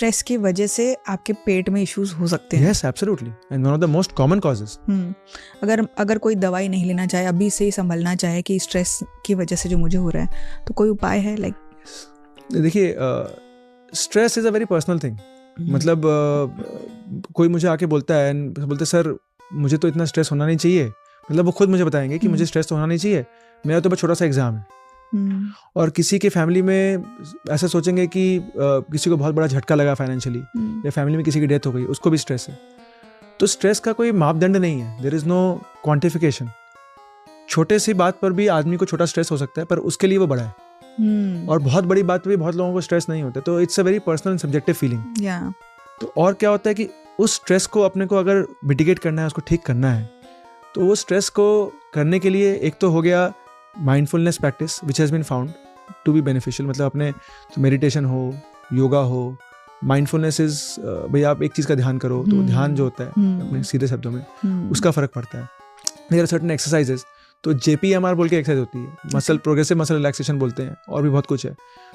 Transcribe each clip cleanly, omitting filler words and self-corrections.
Stress की वजह से आपके पेट में इश्यूज हो सकते हैं। Yes, absolutely. And one of the most common causes. अगर कोई दवाई नहीं लेना चाहे, अभी से ही संभलना चाहे कि स्ट्रेस की वजह से जो मुझे हो रहा है, तो कोई उपाय है? लाइक देखिए, stress is a very personal thing. मतलब कोई मुझे आके बोलता है, बोलते सर मुझे तो इतना स्ट्रेस होना नहीं चाहिए. मतलब वो खुद मुझे बताएंगे कि मुझे स्ट्रेस तो होना नहीं चाहिए, मेरा तो बस छोटा सा एग्जाम है. और किसी के फैमिली में ऐसा सोचेंगे कि किसी को बहुत बड़ा झटका लगा फाइनेंशियली, या फैमिली में किसी की डेथ हो गई, उसको भी स्ट्रेस है. तो स्ट्रेस का कोई मापदंड नहीं है. There is no quantification. छोटे सी बात पर भी आदमी को छोटा स्ट्रेस हो सकता है, पर उसके लिए वो बड़ा है. और बहुत बड़ी बात पर भी बहुत लोगों को स्ट्रेस नहीं होता. तो it's a very personal subjective feeling. तो और क्या होता है कि उस स्ट्रेस को अपने को अगर मिटिगेट करना है, उसको ठीक करना है, तो वो स्ट्रेस को करने के लिए एक तो हो गया mindfulness practice which has been found to be beneficial. मतलब अपने तो मेडिटेशन हो, योगा हो. माइंडफुलनेस इज भाई आप एक चीज़ का ध्यान करो, तो ध्यान जो होता है अपने सीधे शब्दों में, उसका फ़र्क पड़ता है. There are certain exercises. तो JPMR बोल के एक्सरसाइज होती है, मसल प्रोग्रेसिव मसल रिलैक्सेशन बोलते हैं, और भी बहुत कुछ है.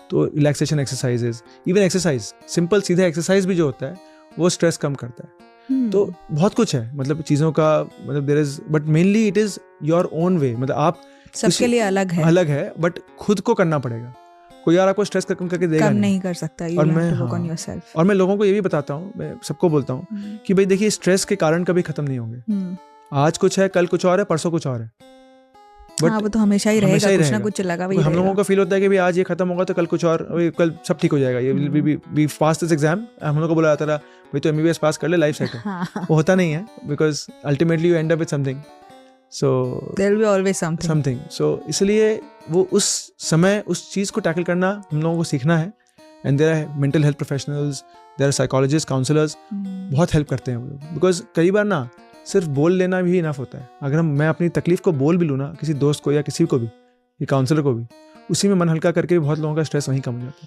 तो relaxation exercises, even exercise, simple सीधा एक्सरसाइज भी जो होता है वो स्ट्रेस कम करता है. तो बहुत कुछ है मतलब चीज़ों का, मतलब there is, but mainly it is your own way. मतलब आप सबके लिए अलग है, बट खुद को करना पड़ेगा. कोई और आपको स्ट्रेस कम करके देगा नहीं कर सकता. और मैं लोगों को ये भी बताता हूँ, मैं सबको बोलता हूँ कि भाई देखिए, स्ट्रेस के कारण कभी खत्म नहीं होंगे. आज कुछ है, कल कुछ और है, परसों कुछ और है. बट वो तो हमेशा ही रहेगा, कुछ ना कुछ लगा हुआ. हम लोगों को फील होता है कि भाई आज ये खत्म होगा तो कल कुछ और, कल सब ठीक हो जाएगा, ये वी पास दिस एग्जाम. हम लोगों को बोला जाता था भाई तो MBBS पास कर ले, लाइफ सेट है. वो होता नहीं है, because ultimately you and up with something. So there will be always something. So इसलिए वो उस समय उस चीज़ को टैकल करना हम लोगों को सीखना है. And there are mental health professionals, there are psychologist, counsellors, बहुत हेल्प करते हैं वो लोग. बिकॉज कई बार ना सिर्फ बोल लेना भी इनफ होता है. अगर मैं अपनी तकलीफ को बोल भी लूँ ना, किसी दोस्त को या किसी को भी, या काउंसलर को भी, उसी में मन हल्का करके भी बहुत लोगों का स्ट्रेस वहीं कम हो जाता